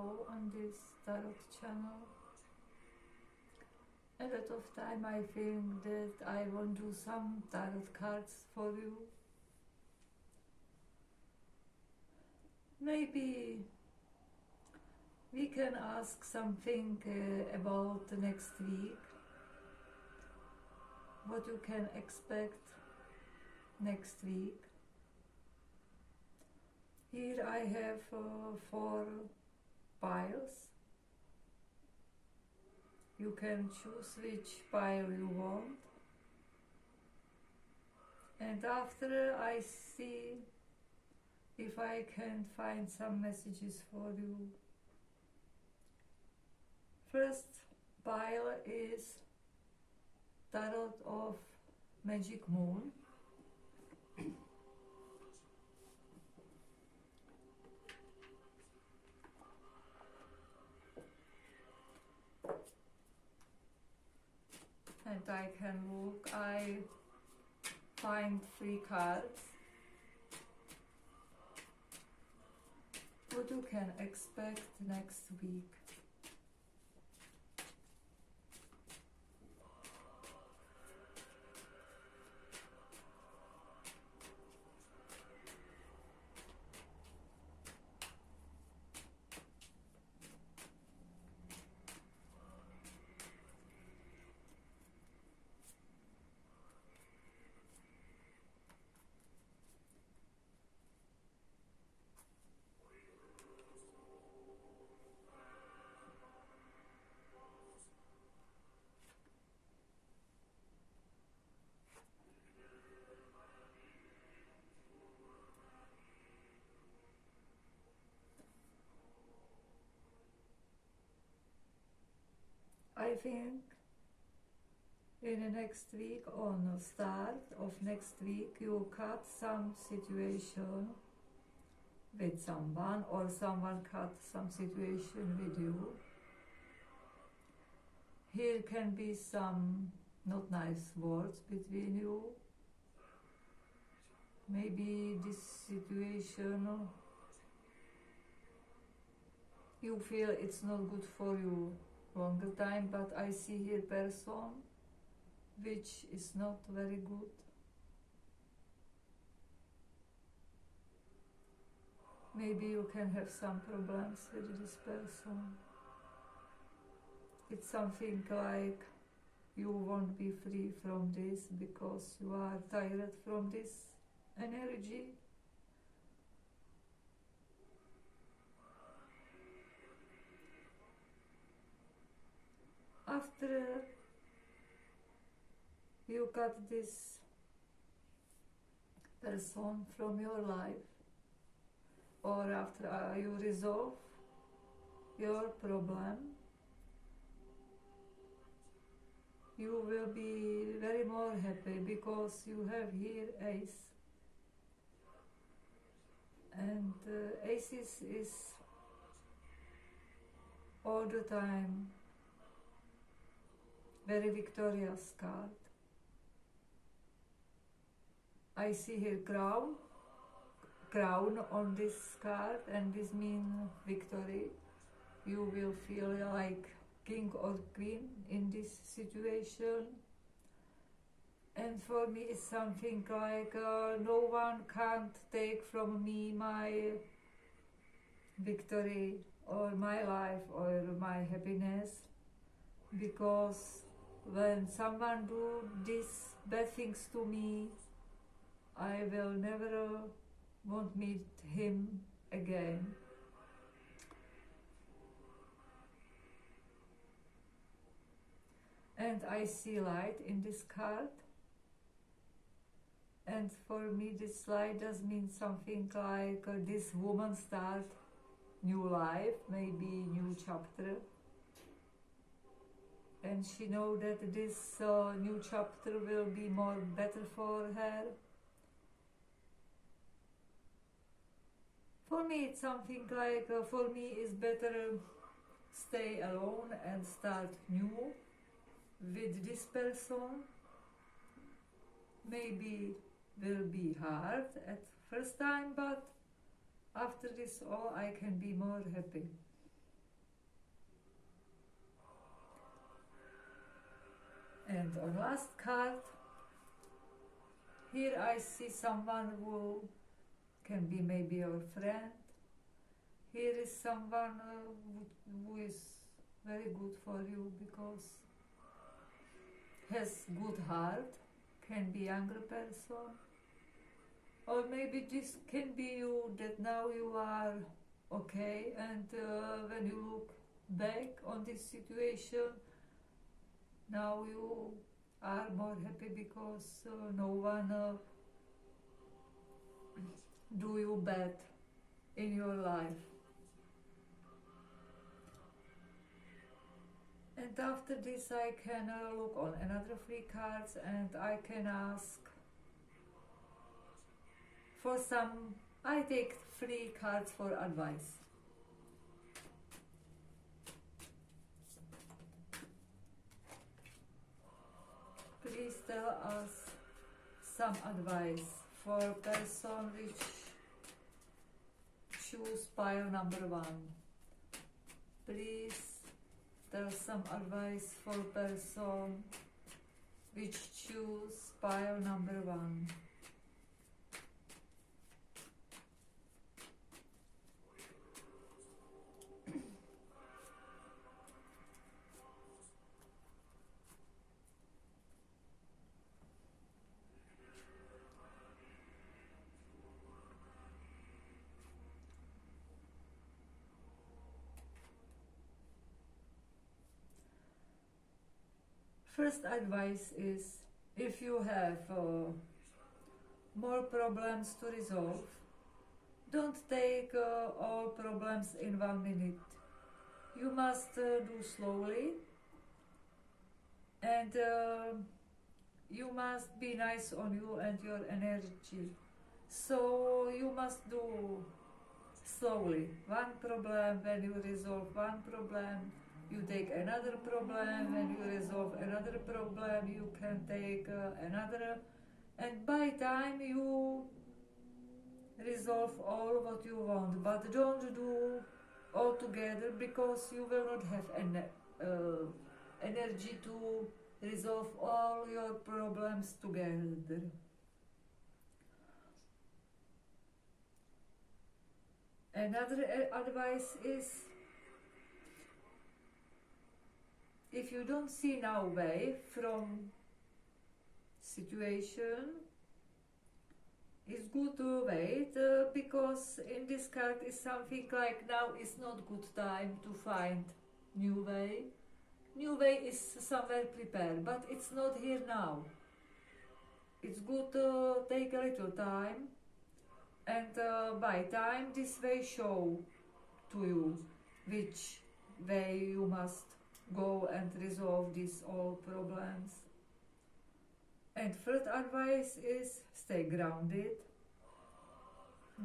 ago on this tarot channel. A lot of time I think that I won't do some tarot cards for you. Maybe we can ask something about the next week, what you can expect next week. Here I have 4 piles. You can choose which pile you want. And after I see if I can find some messages for you. First pile is Tarot of Magic Moon. And I can look, I find 3 cards. What you can expect next week. I think in the next week, on the start of next week, you cut some situation with someone, or someone cut some situation with you. Here can be some not nice words between you. Maybe this situation you feel it's not good for you longer time, but I see here person which is not very good. Maybe you can have some problems with this person. It's something like you won't be free from this because you are tired from this energy. After you cut this person from your life, or after you resolve your problem, you will be very more happy because you have here Ace. And Aces is all the time very victorious card. I see here crown on this card, and this means victory. You will feel like king or queen in this situation. And for me it's something like no one can't take from me my victory or my life or my happiness, because when someone do these bad things to me, I will never won't meet him again. And I see light in this card. And for me this light does mean something like this woman start new life, maybe new chapter. And she know that this new chapter will be more better for her. For me it's something like, for me it's better stay alone and start new with this person. Maybe will be hard at first time, but after this all I can be more happy. And on last card, here I see someone who can be maybe your friend. Here is someone who is very good for you because has good heart, can be younger person, or maybe this can be you, that now you are okay, and when you look back on this situation, now you are more happy because no one do you bad in your life. And after this I can look on another 3 cards and I can ask for some, I take 3 cards for advice. Please tell us some advice for person which choose pile number 1. Please tell some advice for person which choose pile number 1. First advice is, if you have more problems to resolve, don't take all problems in 1 minute. You must do slowly, and you must be nice on you and your energy. So you must do slowly. One problem, when you resolve one problem, you take another problem. When you resolve another problem, you can take another, and by time you resolve all what you want. But don't do all together, because you will not have energy to resolve all your problems together. Another advice is, if you don't see now way from situation, it's good to wait, because in this card is something like now is not good time to find new way. New way is somewhere prepared, but it's not here now. It's good to take a little time, and by time this way show to you which way you must go and resolve these all problems. And third advice is, stay grounded,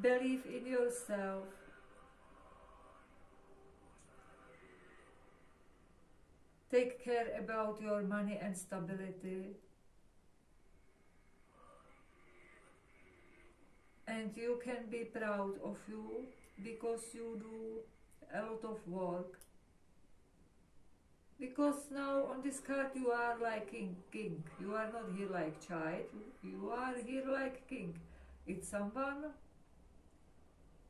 believe in yourself, take care about your money and stability, and you can be proud of you because you do a lot of work. Because now on this card you are like king. You are not here like child, you are here like king. It's someone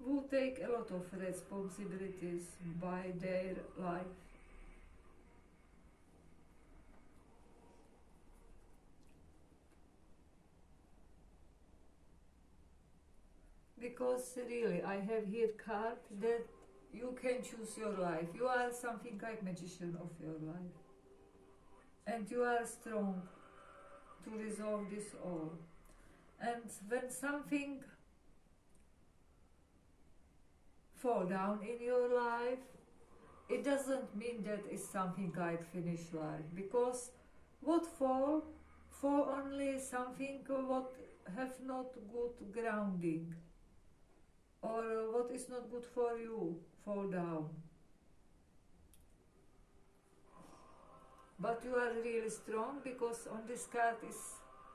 who take a lot of responsibilities by their life. Because really, I have here card that you can choose your life. You are something like magician of your life. And you are strong to resolve this all. And when something fall down in your life, it doesn't mean that it's something like finished life. Because what fall only something what have not good grounding, or what is not good for you, fall down. But you are really strong, because on this card is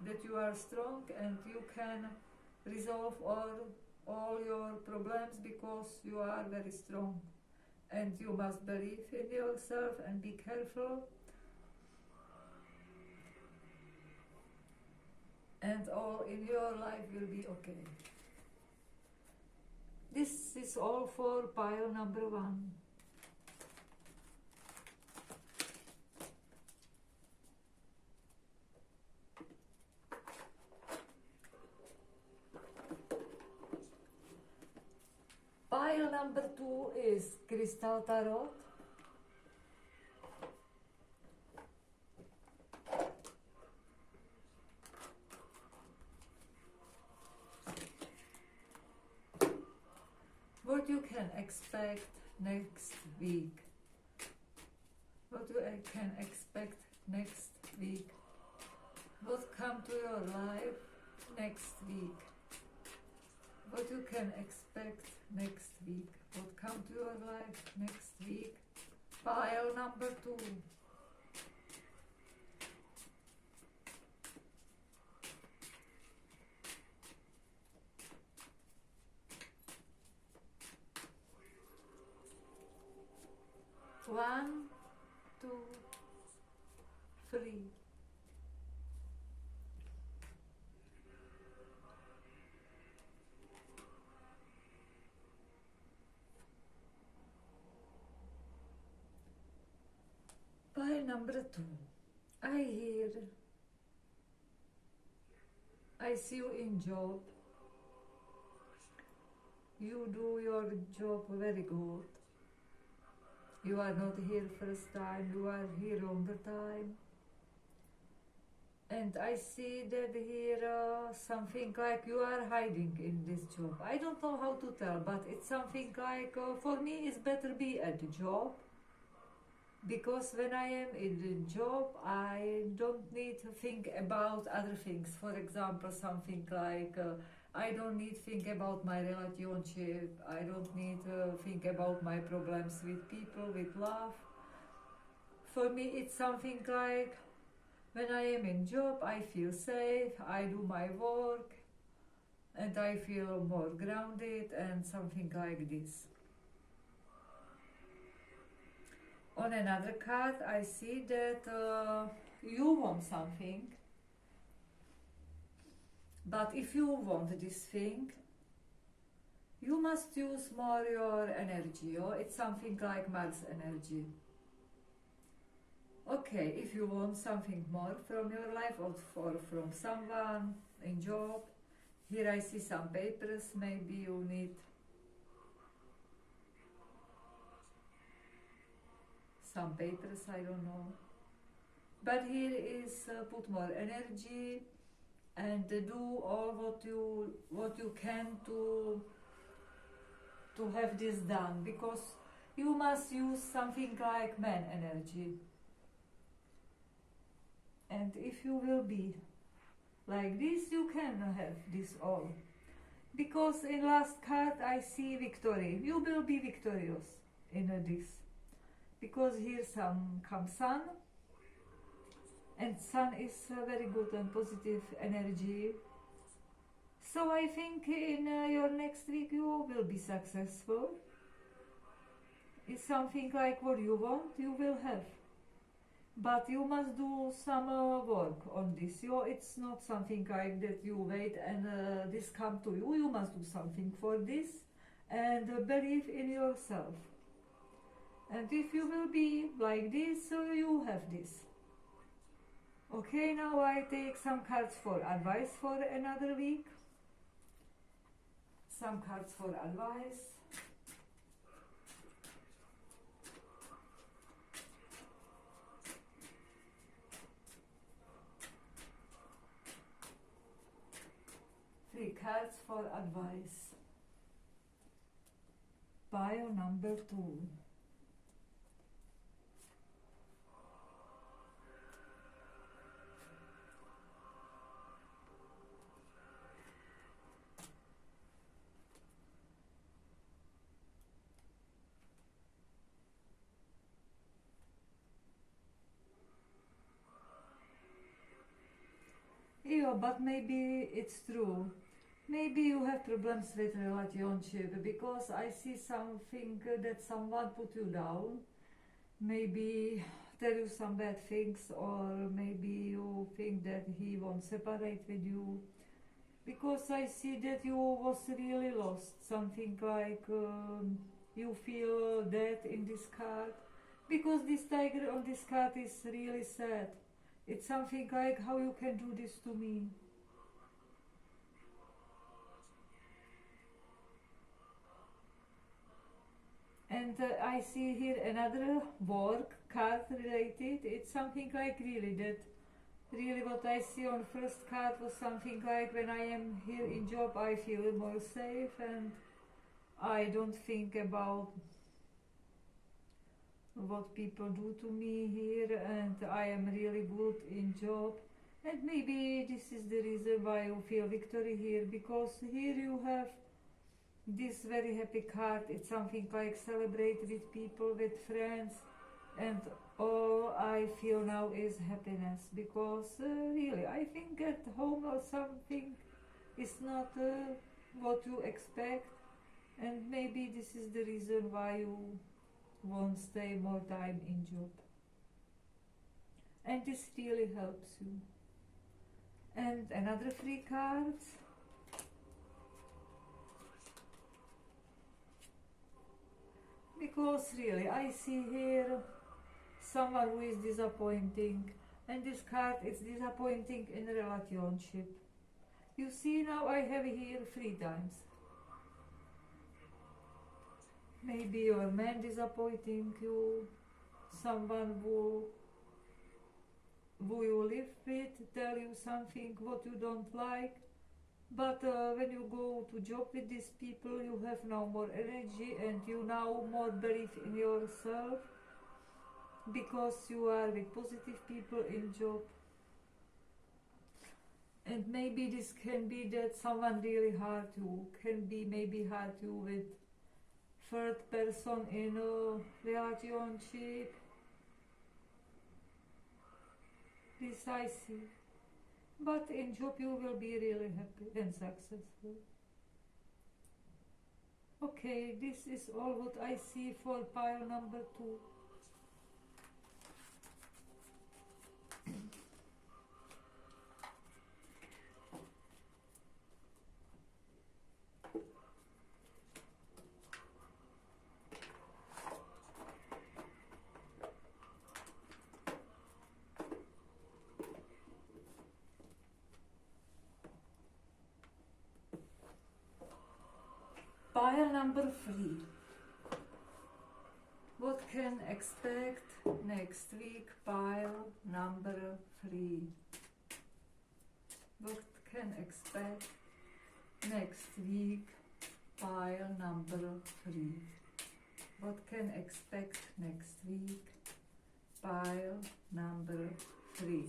that you are strong and you can resolve all your problems, because you are very strong. And you must believe in yourself and be careful. and all in your life will be okay. This is all for pile number 1. Pile number 2 is Crystal Tarot. What you can expect next week. What you can expect next week. What come to your life next week. What you can expect next week. What come to your life next week. Pile number 2. One, 2, 3. Pile number 2. I see you in job. You do your job very good. You are not here first time, you are here longer time. And I see that here something like you are hiding in this job. I don't know how to tell, but it's something like, for me it's better be at the job. Because when I am in the job, I don't need to think about other things. For example, something like, I don't need to think about my relationship. I don't need to think about my problems with people, with love. For me, it's something like, when I am in job, I feel safe, I do my work, and I feel more grounded and something like this. On another card, I see that you want something, but if you want this thing, you must use more your energy, or it's something like Mars energy. Okay, if you want something more from your life or from someone in job, here I see some papers, maybe you need some papers, I don't know. But here is put more energy and do all what you can to have this done, because you must use something like man energy. And if you will be like this, you can have this all. Because in last card I see victory. You will be victorious in this. Because here comes sun. And sun is very good and positive energy. So I think in your next week you will be successful. It's something like what you want, you will have. But you must do some work on this. It's not something like that you wait and this come to you. You must do something for this and believe in yourself. And if you will be like this, you have this. Okay, now I take some cards for advice for another week. Some cards for advice. Three cards for advice. Pile number 2. Yeah, but maybe it's true. Maybe you have problems with relationship, because I see something that someone put you down. maybe tell you some bad things, or maybe you think that he won't separate with you, because I see that you was really lost, something like you feel dead in this card, because this tiger on this card is really sad. It's something like, how you can do this to me. And I see here another work card related. It's something like really that. Really, what I see on first card was something like, when I am here in job, I feel more safe and I don't think about what people do to me here, and I am really good in job. And maybe this is the reason why you feel victory here, because here you have this very happy card. It's something like celebrate with people, with friends, and all I feel now is happiness, because really I think at home or something is not what you expect, and maybe this is the reason why you won't stay more time in job, and this really helps you. And another 3 cards. Because really, I see here someone who is disappointing, and this card is disappointing in a relationship. You see, now I have here 3 times. Maybe your man disappointing you, someone who you live with tell you something what you don't like, but when you go to job with these people, you have now more energy and you now more believe in yourself, because you are with positive people in job. And maybe this can be that someone really hurt you, can be maybe hurt you with third person in a relationship. This I see. But in job you will be really happy and successful. Okay, this is all what I see for pile number 2. Pile number 3. What can expect next week? Pile number 3. What can expect next week? Pile number 3. What can expect next week? Pile number 3.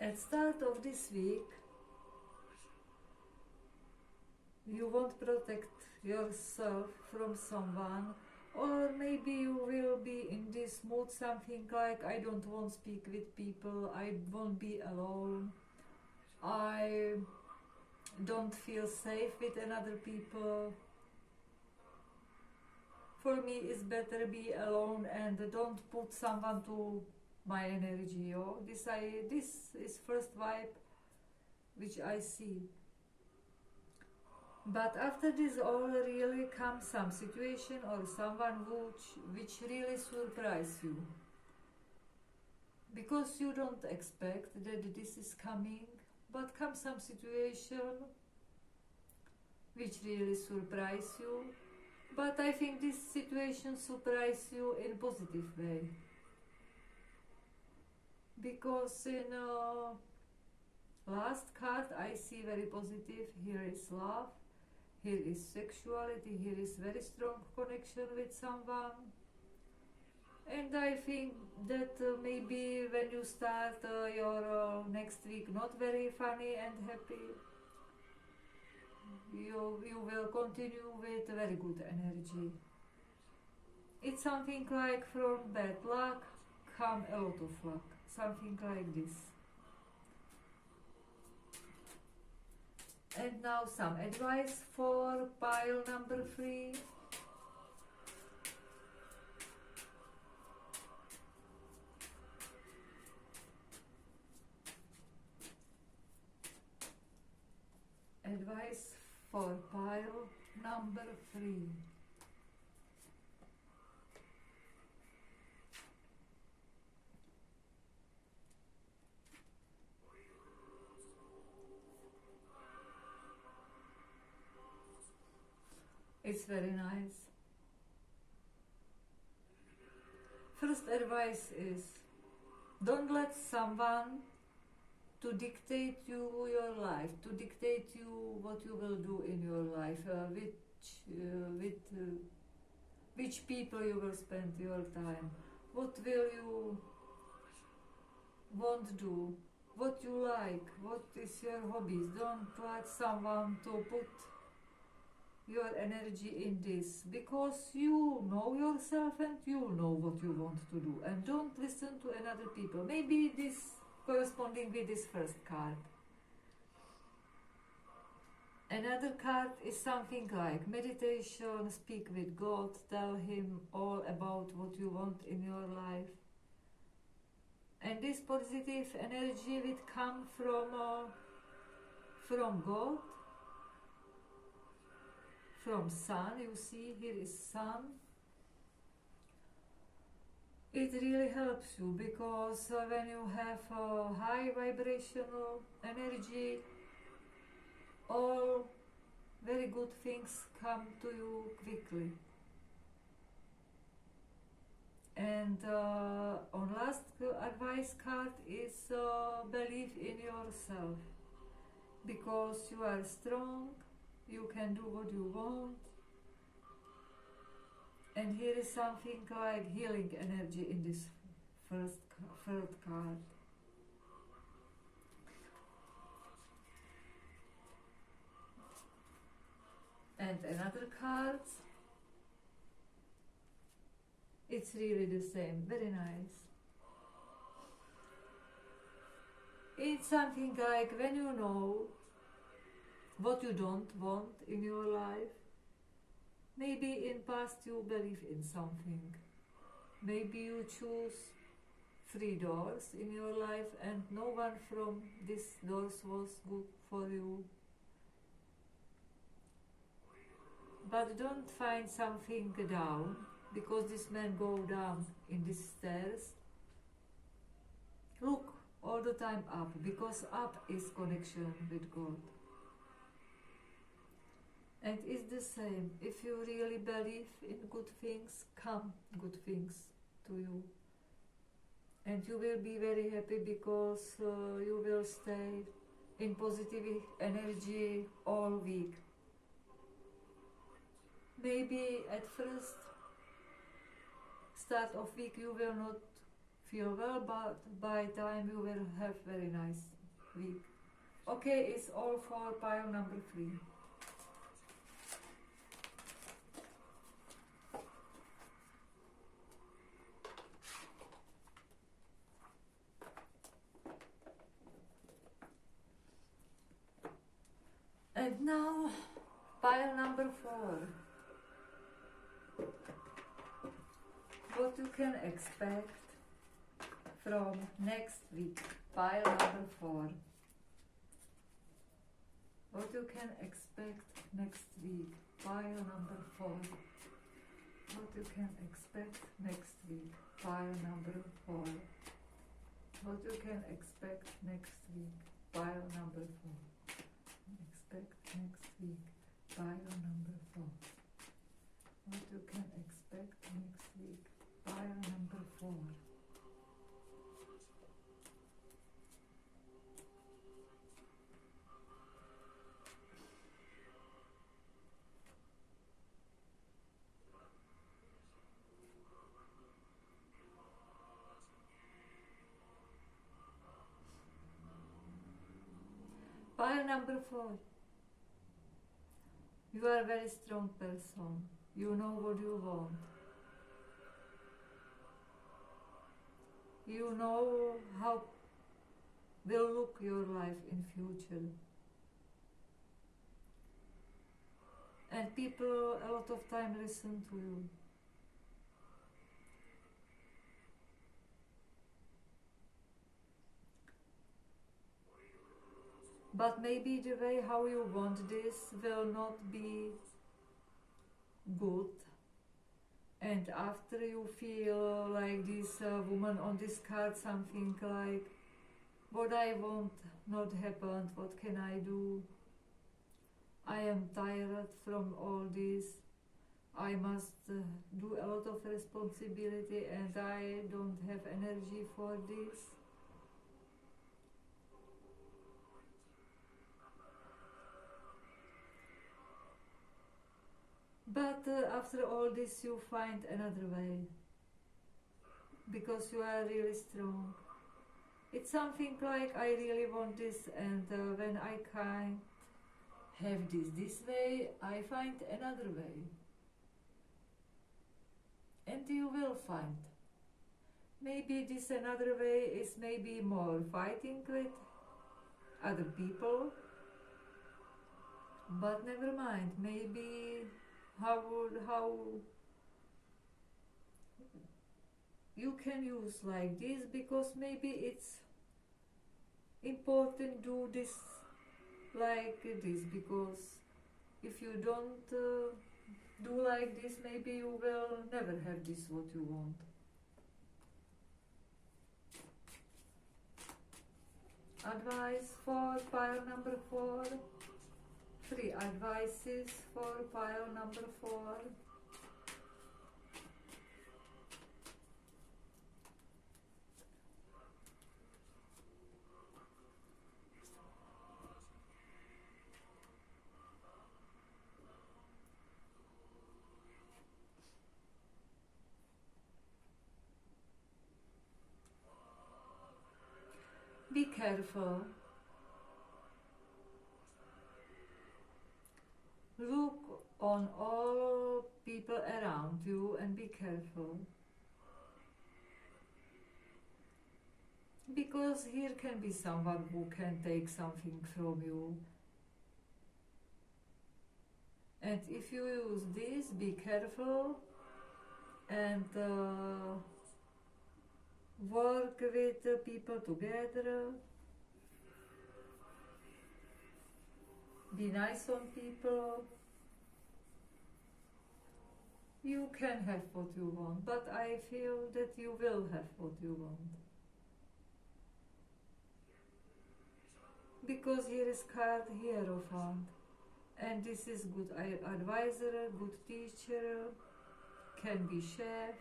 At start of this week, you won't protect yourself from someone, or maybe you will be in this mood, something like, I don't want to speak with people, I won't be alone, I don't feel safe with another people. For me it's better be alone and don't put someone to my energy. This is first vibe which I see. But after this all really comes some situation or someone which really surprise you, because you don't expect that this is coming, but comes some situation which really surprise you. But I think this situation surprise you in positive way, because in last card I see very positive. Here is love, here is sexuality, here is very strong connection with someone. And I think that maybe when you start your next week not very funny and happy, you will continue with very good energy. It's something like from bad luck come a lot of luck, something like this. And now some advice for pile number 3. Advice for pile number 3. It's very nice. First advice is, don't let someone to dictate you your life, to dictate you what you will do in your life, which people you will spend your time, what will you want to do, what you like, what is your hobbies. Don't let someone to put your energy in this, because you know yourself and you know what you want to do, and don't listen to another people. Maybe this corresponding with this first card. Another card is something like meditation, speak with God, tell him all about what you want in your life. And this positive energy will come from God, from sun. You see, here is sun. It really helps you, because when you have a high vibrational energy, all very good things come to you quickly. And on last advice card is believe in yourself, because you are strong, you can do what you want. And here is something like healing energy in this third card. And another card, it's really the same, very nice. It's something like when you know what you don't want in your life. Maybe in past you believe in something. Maybe you choose 3 doors in your life and no one from these doors was good for you. But don't find something down, because this man go down in these stairs. Look all the time up, because up is connection with God. And it's the same. If you really believe in good things, come good things to you. And you will be very happy, because you will stay in positive energy all week. Maybe at first start of week you will not feel well, but by time you will have very nice week. Okay, it's all for pile number 3. And now pile number 4. What you can expect from next week. Pile number 4. What you can expect next week. Pile number 4. What you can expect next week. Pile number 4. What you can expect next week. Pile number 4. Expect next week. Pile number 4. What you can expect next week. Pile number 4. Pile number 4. You are a very strong person. You know what you want. You know how will look your life in future. And people a lot of time listen to you. But maybe the way how you want this will not be good. And after you feel like this woman on this card, something like, what I want not happened, what can I do? I am tired from all this. I must do a lot of responsibility and I don't have energy for this. But after all this you find another way. Because you are really strong. It's something like I really want this and when I can't have this way, I find another way. And you will find. Maybe this another way is maybe more fighting with other people. But never mind, maybe how you can use like this, because maybe it's important do this like this, because if you don't do like this, maybe you will never have this what you want. Advice for pile number 4. 3 advices for pile number 4. Be careful. Look on all people around you and be careful. Because here can be someone who can take something from you. And if you use this, be careful and work with people together. Be nice on people. You can have what you want, but I feel that you will have what you want. Because here is card Hierophant. And this is good advisor, good teacher, can be chef.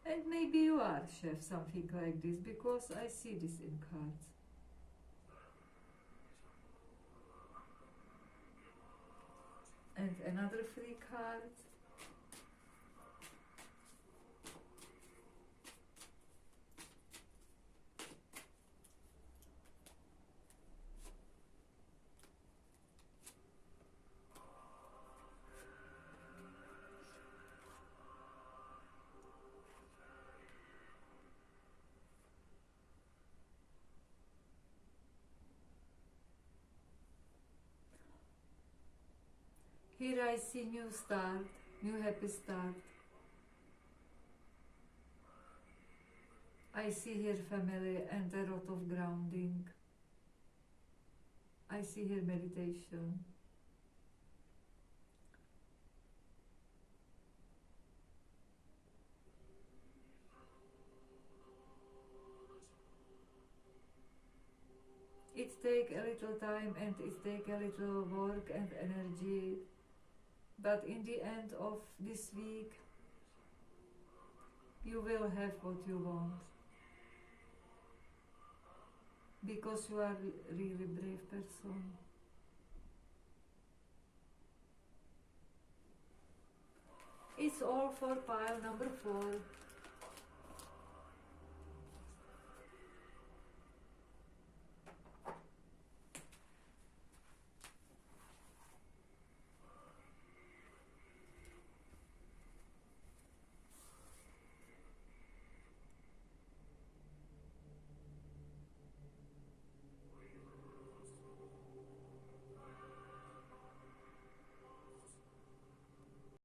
And maybe you are chef, something like this, because I see this in cards. And another free card. Here I see new start, new happy start. I see here family and a lot of grounding. I see here meditation. It takes a little time and it takes a little work and energy. But in the end of this week, you will have what you want. Because you are a really brave person. It's all for pile number 4.